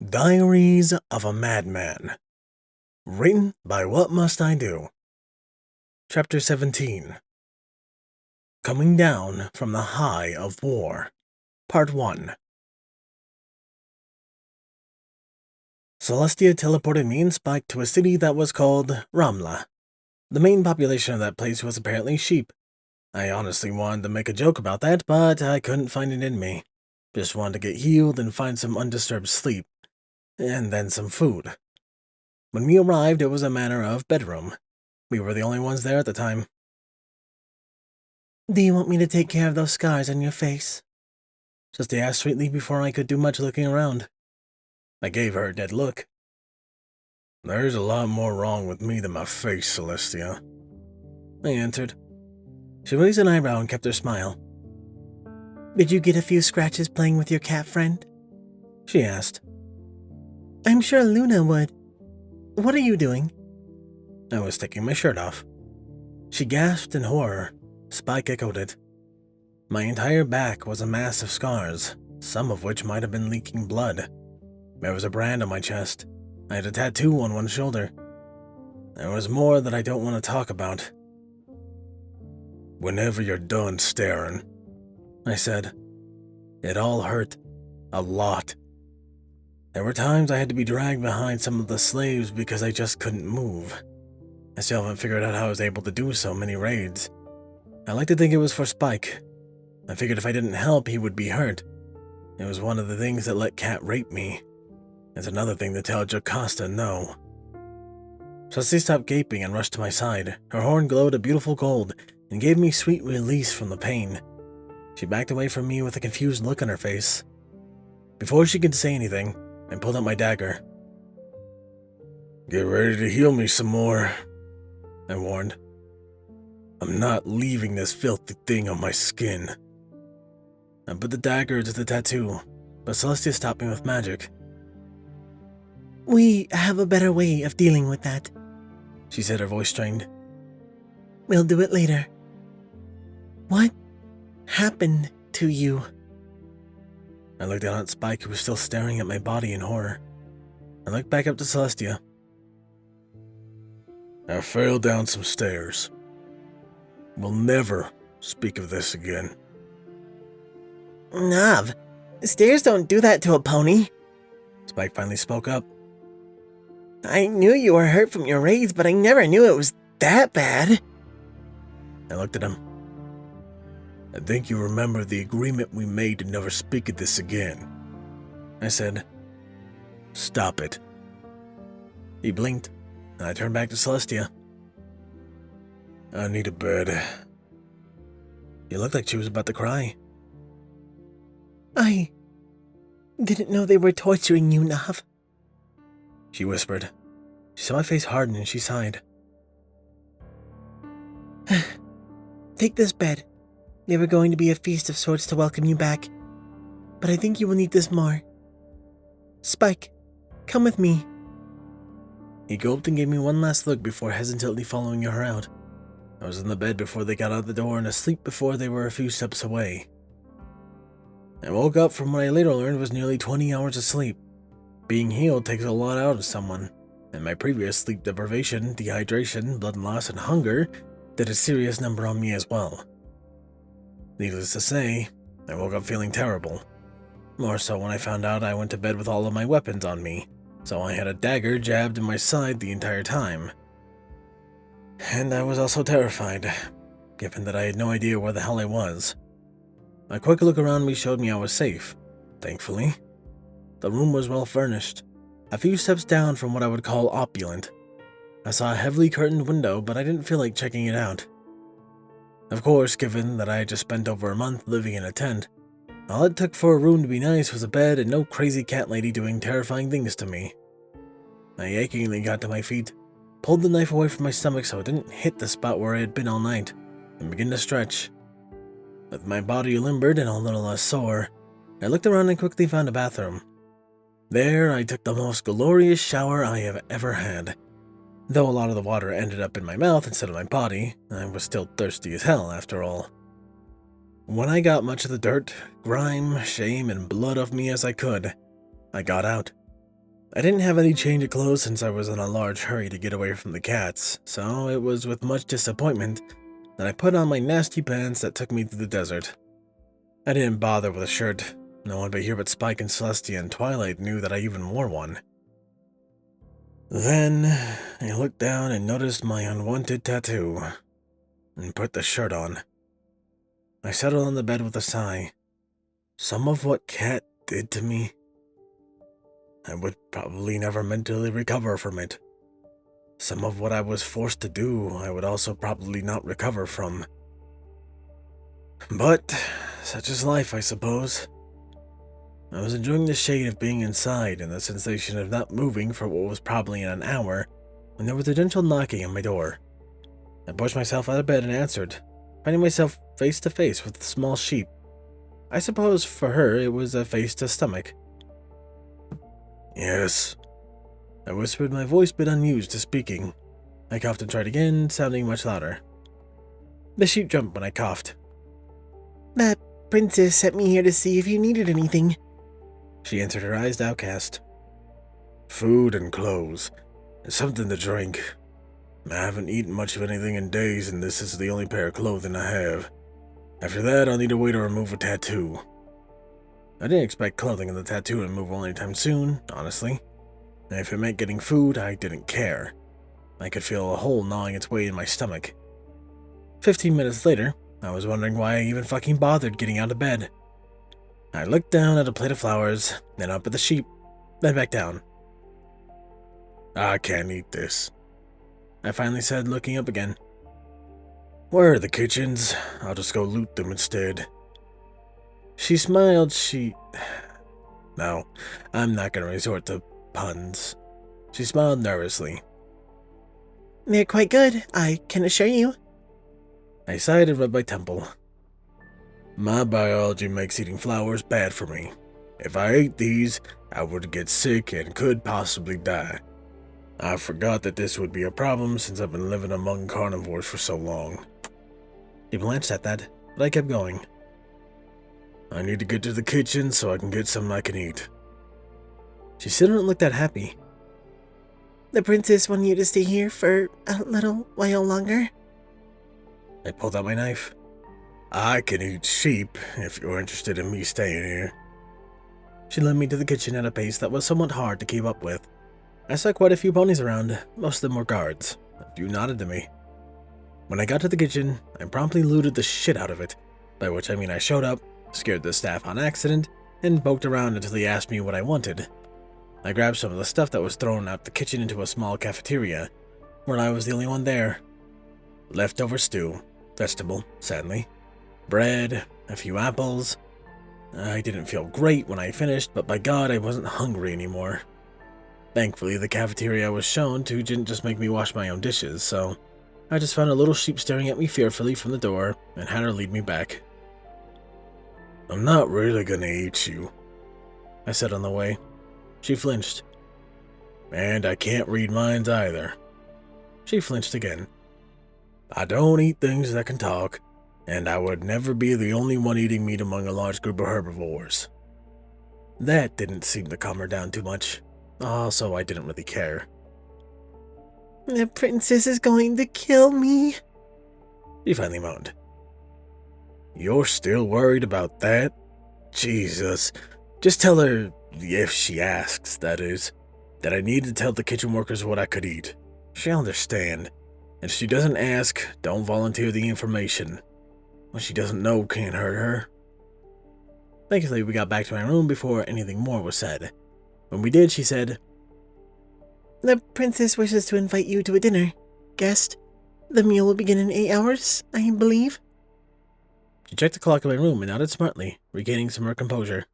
Diaries of a Madman. Written by What Must I Do? Chapter 17. Coming Down from the High of War. Part 1. Celestia teleported me and Spike to a city that was called Ramla. The main population of that place was apparently sheep. I honestly wanted to make a joke about that, but I couldn't find it in me. Just wanted to get healed and find some undisturbed sleep. And then some food. When we arrived, it was a matter of bedroom. We were the only ones there at the time. "Do you want me to take care of those scars on your face?" Just asked sweetly before I could do much looking around. I gave her a dead look. "There's a lot more wrong with me than my face, Celestia," I answered. She raised an eyebrow and kept her smile. "Did you get a few scratches playing with your cat friend?" she asked. "I'm sure Luna would. What are you doing?" I was taking my shirt off. She gasped in horror. Spike echoed it. My entire back was a mass of scars, some of which might have been leaking blood. There was a brand on my chest. I had a tattoo on one shoulder. There was more that I don't want to talk about. "Whenever you're done staring," I said. It all hurt. A lot. There were times I had to be dragged behind some of the slaves because I just couldn't move. I still haven't figured out how I was able to do so many raids. I like to think it was for Spike. I figured if I didn't help, he would be hurt. It was one of the things that let Capt rape me. It's another thing to tell Jocasta no. Sussie stopped gaping and rushed to my side. Her horn glowed a beautiful gold and gave me sweet release from the pain. She backed away from me with a confused look on her face. Before she could say anything, I pulled out my dagger. "Get ready to heal me some more," I warned. "I'm not leaving this filthy thing on my skin." I put the dagger to the tattoo, but Celestia stopped me with magic. "We have a better way of dealing with that," she said, her voice strained. "We'll do it later. What happened to you?" I looked down at Spike, who was still staring at my body in horror. I looked back up to Celestia. "I fell down some stairs. We'll never speak of this again." "Nav, stairs don't do that to a pony." Spike finally spoke up. "I knew you were hurt from your raids, but I never knew it was that bad." I looked at him. "I think you remember the agreement we made to never speak of this again," I said. "Stop it." He blinked, and I turned back to Celestia. "I need a bed." He looked like she was about to cry. "I didn't know they were torturing you, Nav," she whispered. She saw my face harden and she sighed. "Take this bed. They were going to be a feast of sorts to welcome you back, but I think you will need this more. Spike, come with me." He gulped and gave me one last look before hesitantly following her out. I was in the bed before they got out the door and asleep before they were a few steps away. I woke up from what I later learned was nearly 20 hours of sleep. Being healed takes a lot out of someone, and my previous sleep deprivation, dehydration, blood loss, and hunger did a serious number on me as well. Needless to say, I woke up feeling terrible. More so when I found out I went to bed with all of my weapons on me, so I had a dagger jabbed in my side the entire time. And I was also terrified, given that I had no idea where the hell I was. A quick look around me showed me I was safe, thankfully. The room was well furnished, a few steps down from what I would call opulent. I saw a heavily curtained window, but I didn't feel like checking it out. Of course, given that I had just spent over a month living in a tent, all it took for a room to be nice was a bed and no crazy cat lady doing terrifying things to me. I achingly got to my feet, pulled the knife away from my stomach so it didn't hit the spot where I had been all night, and began to stretch. With my body limbered and a little less sore, I looked around and quickly found a bathroom. There, I took the most glorious shower I have ever had. Though a lot of the water ended up in my mouth instead of my body, I was still thirsty as hell after all. When I got much of the dirt, grime, shame, and blood off me as I could, I got out. I didn't have any change of clothes since I was in a large hurry to get away from the cats, so it was with much disappointment that I put on my nasty pants that took me through the desert. I didn't bother with a shirt. No one here but Spike and Celestia and Twilight knew that I even wore one. Then I looked down and noticed my unwanted tattoo, and put the shirt on. I settled on the bed with a sigh. Some of what Cat did to me, I would probably never mentally recover from it. Some of what I was forced to do, I would also probably not recover from. But such is life, I suppose. I was enjoying the shade of being inside and the sensation of not moving for what was probably an hour when there was a gentle knocking on my door. I pushed myself out of bed and answered, finding myself face to face with the small sheep. I suppose for her it was a face to stomach. Yes, I whispered, my voice bit unused to speaking. I coughed and tried again, sounding much louder. The sheep jumped when I coughed. That princess sent me here to see if you needed anything. She answered, her eyes downcast. Food and clothes, and something to drink. I haven't eaten much of anything in days, and this is the only pair of clothing I have. After that, I'll need a way to remove a tattoo. I didn't expect clothing and the tattoo removal anytime soon, honestly. And if it meant getting food, I didn't care. I could feel a hole gnawing its way in my stomach. 15 minutes later, I was wondering why I even fucking bothered getting out of bed. I looked down at a plate of flowers, then up at the sheep, then back down. I can't eat this, I finally said, looking up again. Where are the kitchens? I'll just go loot them instead. She smiled, No, I'm not gonna resort to puns. She smiled nervously. They're quite good, I can assure you. I sighed and rubbed my temple. My biology makes eating flowers bad for me. If I ate these, I would get sick and could possibly die. I forgot that this would be a problem since I've been living among carnivores for so long. She blanched at that, but I kept going. I need to get to the kitchen so I can get something I can eat. She still didn't look that happy. The princess wanted you to stay here for a little while longer. I pulled out my knife. I can eat sheep if you're interested in me staying here. She led me to the kitchen at a pace that was somewhat hard to keep up with. I saw quite a few ponies around, most of them were guards. A few nodded to me. When I got to the kitchen, I promptly looted the shit out of it, by which I mean I showed up, scared the staff on accident, and poked around until they asked me what I wanted. I grabbed some of the stuff that was thrown out the kitchen into a small cafeteria, where I was the only one there. Leftover stew, vegetable, sadly, bread, a few apples. I didn't feel great when I finished, but by God, I wasn't hungry anymore. Thankfully, the cafeteria I was shown to didn't just make me wash my own dishes, so I just found a little sheep staring at me fearfully from the door and had her lead me back. I'm not really gonna eat you, I said on the way. She flinched. And I can't read minds either. She flinched again. I don't eat things that can talk, and I would never be the only one eating meat among a large group of herbivores. That didn't seem to calm her down too much. Also, I didn't really care. The princess is going to kill me, She finally moaned. You're still worried about that? Jesus. Just tell her, if she asks, that is, that I need to tell the kitchen workers what I could eat. She'll understand. And if she doesn't ask, don't volunteer the information. What she doesn't know can't hurt her. Thankfully, we got back to my room before anything more was said. When we did, she said, The princess wishes to invite you to a dinner, guest. The meal will begin in 8 hours, I believe. She checked the clock in my room and nodded smartly, regaining some of her composure.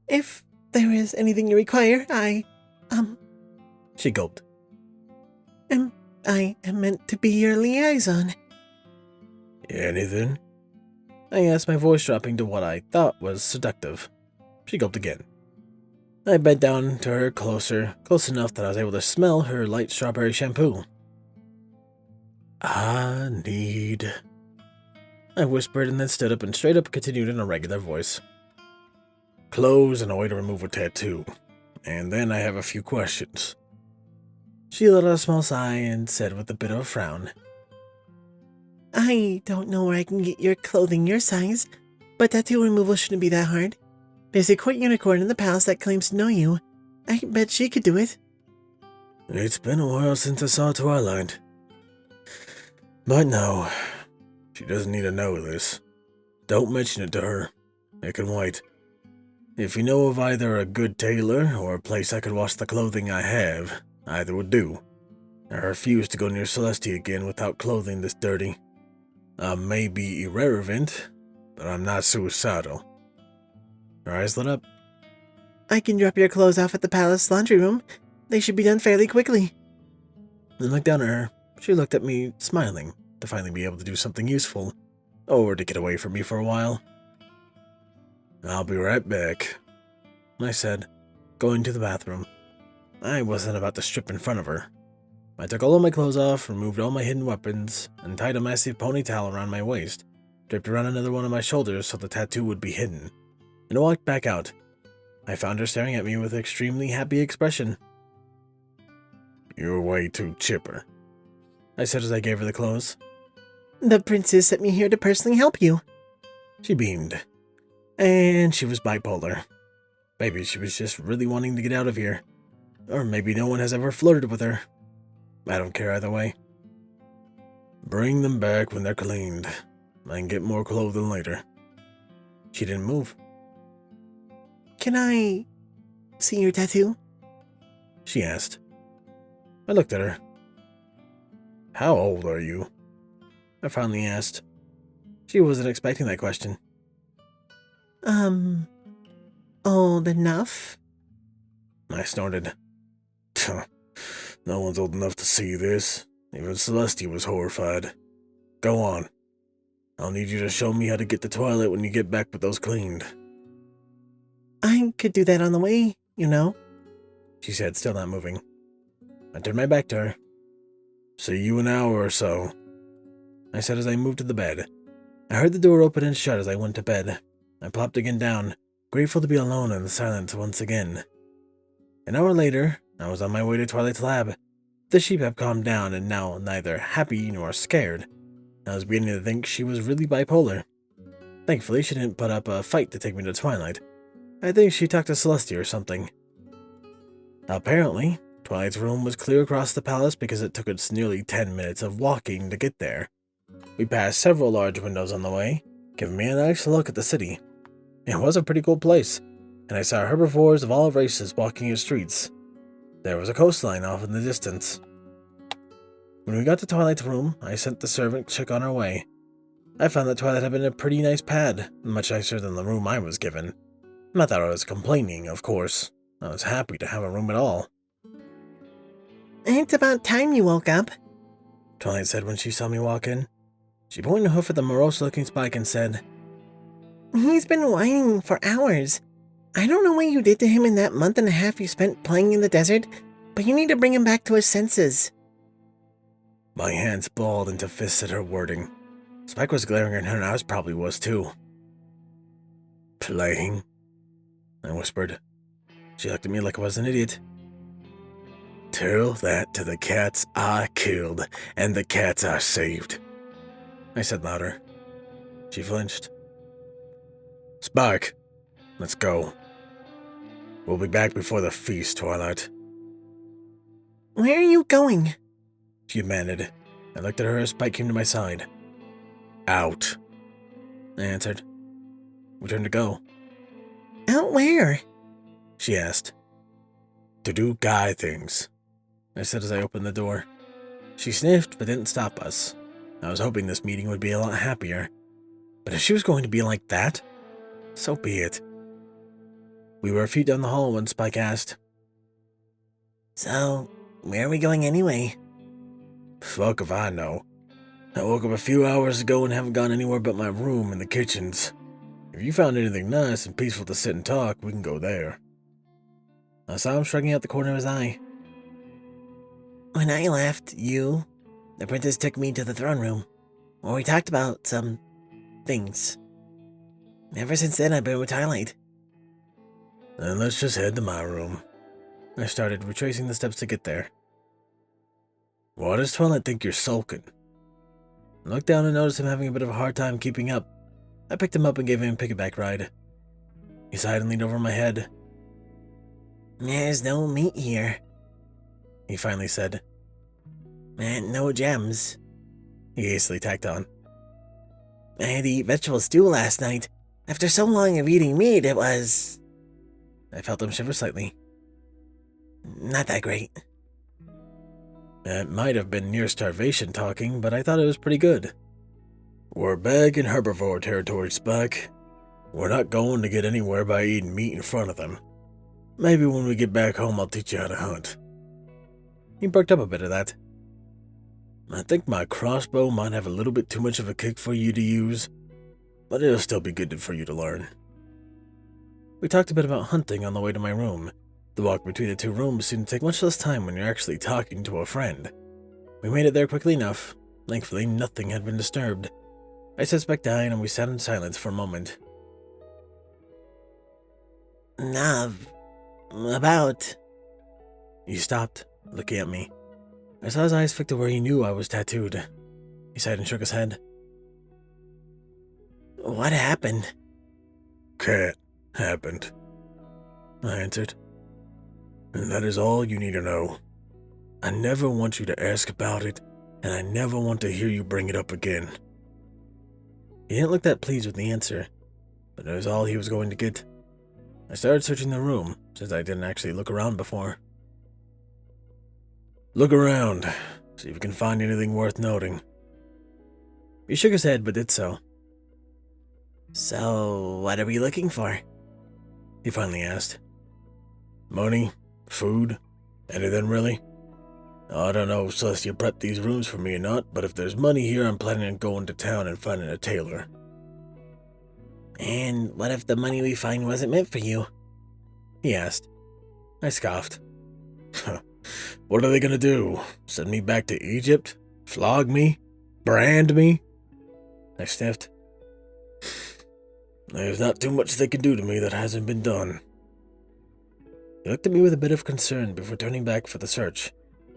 If there is anything you require, She gulped. I am meant to be your liaison. Anything? I asked, my voice dropping to what I thought was seductive. She gulped again. I bent down to her close enough that I was able to smell her light strawberry shampoo. I whispered and then stood up and straight up continued in a regular voice. Clothes and a way to remove a tattoo. and then I have a few questions. She let out a small sigh and said with a bit of a frown, I don't know where I can get your clothing your size, but tattoo removal shouldn't be that hard. There's a court unicorn in the palace that claims to know you. I bet she could do it. It's been a while since I saw Twilight. But no, she doesn't need to know this. Don't mention it to her. It can wait. If you know of either a good tailor or a place I could wash the clothing I have, either would do. I refuse to go near Celestia again without clothing this dirty. I may be irreverent, but I'm not suicidal. Her eyes lit up. I can drop your clothes off at the palace laundry room. They should be done fairly quickly. I looked down at her. She looked at me, smiling, to finally be able to do something useful, or to get away from me for a while. I'll be right back, I said, going to the bathroom. I wasn't about to strip in front of her. I took all of my clothes off, removed all my hidden weapons, and tied a massive ponytail around my waist, draped around another one of my shoulders so the tattoo would be hidden, and walked back out. I found her staring at me with an extremely happy expression. You're way too chipper, I said as I gave her the clothes. The princess sent me here to personally help you. She beamed. And she was bipolar. Maybe she was just really wanting to get out of here. Or maybe no one has ever flirted with her. I don't care either way. Bring them back when they're cleaned. I can get more clothing later. She didn't move. Can I see your tattoo? She asked. I looked at her. How old are you? I finally asked. She wasn't expecting that question. Old enough? I snorted. No one's old enough to see this. Even Celestia was horrified. Go on. I'll need you to show me how to get to Twilight when you get back with those cleaned. I could do that on the way, you know, she said, still not moving. I turned my back to her. See you in an hour or so, I said as I moved to the bed. I heard the door open and shut as I went to bed. I plopped again down, grateful to be alone in the silence once again. An hour later, I was on my way to Twilight's lab. The sheep had calmed down and now neither happy nor scared. I was beginning to think she was really bipolar. Thankfully, she didn't put up a fight to take me to Twilight. I think she talked to Celestia or something. Apparently, Twilight's room was clear across the palace because it took us nearly 10 minutes of walking to get there. We passed several large windows on the way, giving me a nice look at the city. It was a pretty cool place, and I saw herbivores of all races walking its streets. There was a coastline off in the distance. When we got to Twilight's room, I sent the servant to check on our way. I found that Twilight had been a pretty nice pad, much nicer than the room I was given. Not that I was complaining, of course. I was happy to have a room at all. It's about time you woke up, Twilight said when she saw me walk in. She pointed a hoof at the morose-looking Spike and said, He's been whining for hours. I don't know what you did to him in that month and a half you spent playing in the desert, but you need to bring him back to his senses. My hands balled into fists at her wording. Spike was glaring at her and I probably was too. Playing? I whispered. She looked at me like I was an idiot. Tell that to the cats I killed and the cats I saved, I said louder. She flinched. Spike, let's go. We'll be back before the feast, Twilight. Where are you going? She demanded. I looked at her as Spike came to my side. Out, I answered. We turned to go. Out where? She asked. To do guy things, I said as I opened the door. She sniffed but didn't stop us. I was hoping this meeting would be a lot happier. But if she was going to be like that, so be it. We were a few down the hall when Spike asked, So, where are we going anyway? Fuck if I know. I woke up a few hours ago and haven't gone anywhere but my room and the kitchens. If you found anything nice and peaceful to sit and talk, we can go there. I saw him shrugging out the corner of his eye. When I left, the princess took me to the throne room, where we talked about some things. Ever since then, I've been with Twilight. Then let's just head to my room, I started, retracing the steps to get there. Why does Twilight think you're sulking? I looked down and noticed him having a bit of a hard time keeping up. I picked him up and gave him a piggyback ride. He sighed and leaned over my head. There's no meat here, he finally said. And no gems. He hastily tacked on. I had to eat vegetable stew last night. After so long of eating meat, it was... I felt him shiver slightly. Not that great. It might have been near starvation talking, but I thought it was pretty good. We're back in herbivore territory, Spike. We're not going to get anywhere by eating meat in front of them. Maybe when we get back home, I'll teach you how to hunt. He perked up a bit at that. I think my crossbow might have a little bit too much of a kick for you to use, but it'll still be good for you to learn. We talked a bit about hunting on the way to my room. The walk between the two rooms seemed to take much less time when you're actually talking to a friend. We made it there quickly enough. Thankfully, nothing had been disturbed. I set Spike down and we sat in silence for a moment. Nav, about... He stopped, looking at me. I saw his eyes flick to where he knew I was tattooed. He sighed and shook his head. What happened? Cat happened, I answered. And that is all you need to know. I never want you to ask about it, and I never want to hear you bring it up again. He didn't look that pleased with the answer, but it was all he was going to get. I started searching the room, since I didn't actually look around before. Look around, see if you can find anything worth noting. He shook his head, but did so. So, what are we looking for? He finally asked. Money? Food? Anything really? I don't know if Celestia prepped these rooms for me or not, but if there's money here, I'm planning on going to town and finding a tailor. And what if the money we find wasn't meant for you? He asked. I scoffed. What are they gonna do? Send me back to Egypt? Flog me? Brand me? I sniffed. There's not too much they can do to me that hasn't been done. He looked at me with a bit of concern before turning back for the search.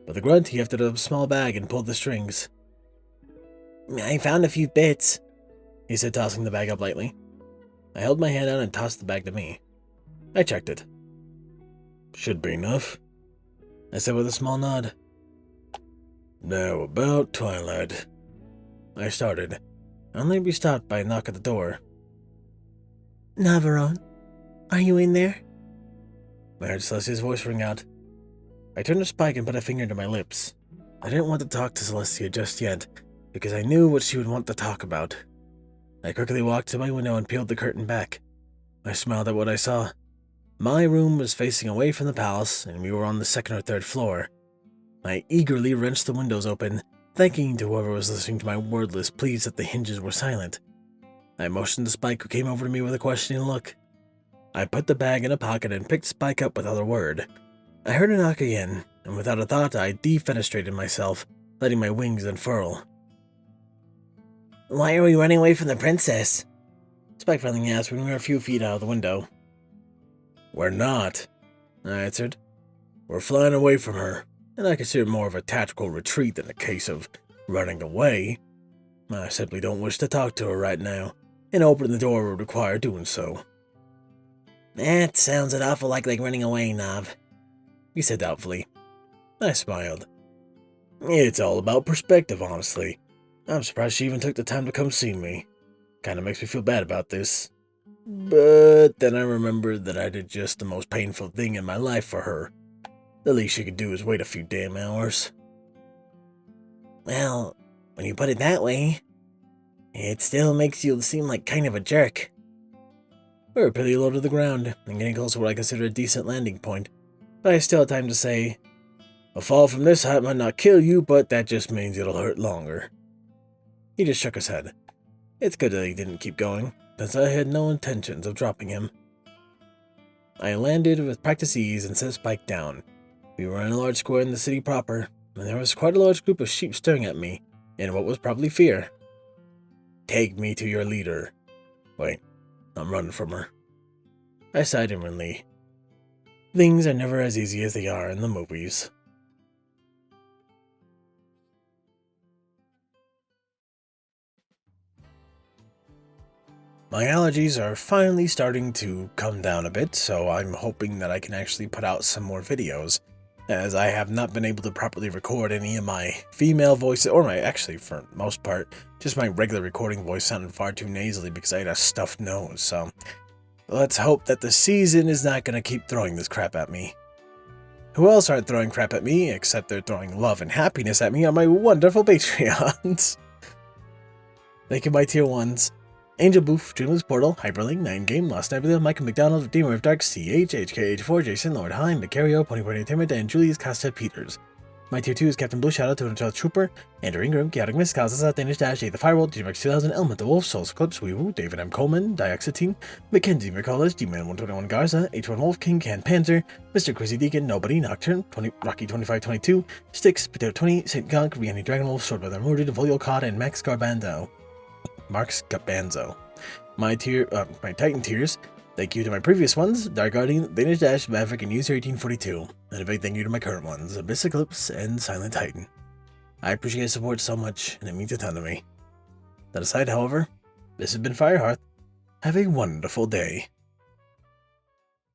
With a grunt, he lifted up a small bag and pulled the strings. I found a few bits, he said, tossing the bag up lightly. I held my hand out and tossed the bag to me. I checked it. Should be enough, I said with a small nod. Now about Twilight. I started, only to be stopped by a knock at the door. Navarone, are you in there? I heard Celestia's voice ring out. I turned to Spike and put a finger to my lips. I didn't want to talk to Celestia just yet, because I knew what she would want to talk about. I quickly walked to my window and peeled the curtain back. I smiled at what I saw. My room was facing away from the palace, and we were on the second or third floor. I eagerly wrenched the windows open, thanking to whoever was listening to my wordless pleas that the hinges were silent. I motioned to Spike, who came over to me with a questioning look. I put the bag in a pocket and picked Spike up without a word. I heard a knock again, and without a thought I defenestrated myself, letting my wings unfurl. Why are we running away from the princess? Spike finally asked when we were a few feet out of the window. We're not, I answered. We're flying away from her, and I consider it more of a tactical retreat than a case of running away. I simply don't wish to talk to her right now, and opening the door would require doing so. That sounds an awful lot like running away, Nav, he said doubtfully. I smiled. It's all about perspective, honestly. I'm surprised she even took the time to come see me. Kinda makes me feel bad about this. But then I remembered that I did just the most painful thing in my life for her. The least she could do is wait a few damn hours. Well, when you put it that way, it still makes you seem like kind of a jerk. We were pretty low to the ground, and getting close to what I consider a decent landing point, but I still had time to say, a fall from this height might not kill you, but that just means it'll hurt longer. He just shook his head. It's good that he didn't keep going, since I had no intentions of dropping him. I landed with practice ease and set Spike down. We were in a large square in the city proper, and there was quite a large group of sheep staring at me, in what was probably fear. Take me to your leader. Wait, I'm running from her. I sighed inwardly. Things are never as easy as they are in the movies. My allergies are finally starting to come down a bit, so I'm hoping that I can actually put out some more videos, as I have not been able to properly record any of my female voices, or actually for the most part, just my regular recording voice sounded far too nasally because I had a stuffed nose, so let's hope that the season is not going to keep throwing this crap at me. Who else aren't throwing crap at me, except they're throwing love and happiness at me, are my wonderful Patreons. Thank you, my tier 1s. Angel Boof, Dreamless Portal, Hyperlink, 9Game, Lost Nebula, Michael McDonald, Redeemer of Dark, CH, HKH4, Jason, Lord High, Macario, Ponyboy Entertainment, and Julius Costa Peters. My tier 2 is Captain Blue Shadow, 200 Trooper, Andrew Ingram, Chaotic Mist, Kazazat, Danish Dash, Jay the Firewall, DJMax 2000, Elemental Wolf, Souls Eclipse, Weewoo, David M. Coleman, Dioxetine, Mackenzie McCullis, D-Man 121 Garza, H1 Wolf, King Can Panzer, Mr. Crazy Deacon, Nobody, Nocturne, Rocky 2522, Styx, Potato 20, St. Gonk, Rihanna Dragonwolf, Swordweather Murdered, Volio Cod, and Max Garbanzo. Marx Garbanzo. My Titan tiers, thank you to my previous ones, Dark Guardian, Danish Dash, Maverick, and User 1842. And a big thank you to my current ones, Abyss Eclipse and Silent Titan. I appreciate your support so much, and it means a ton to me. That aside, however, this has been Firehearth. Have a wonderful day.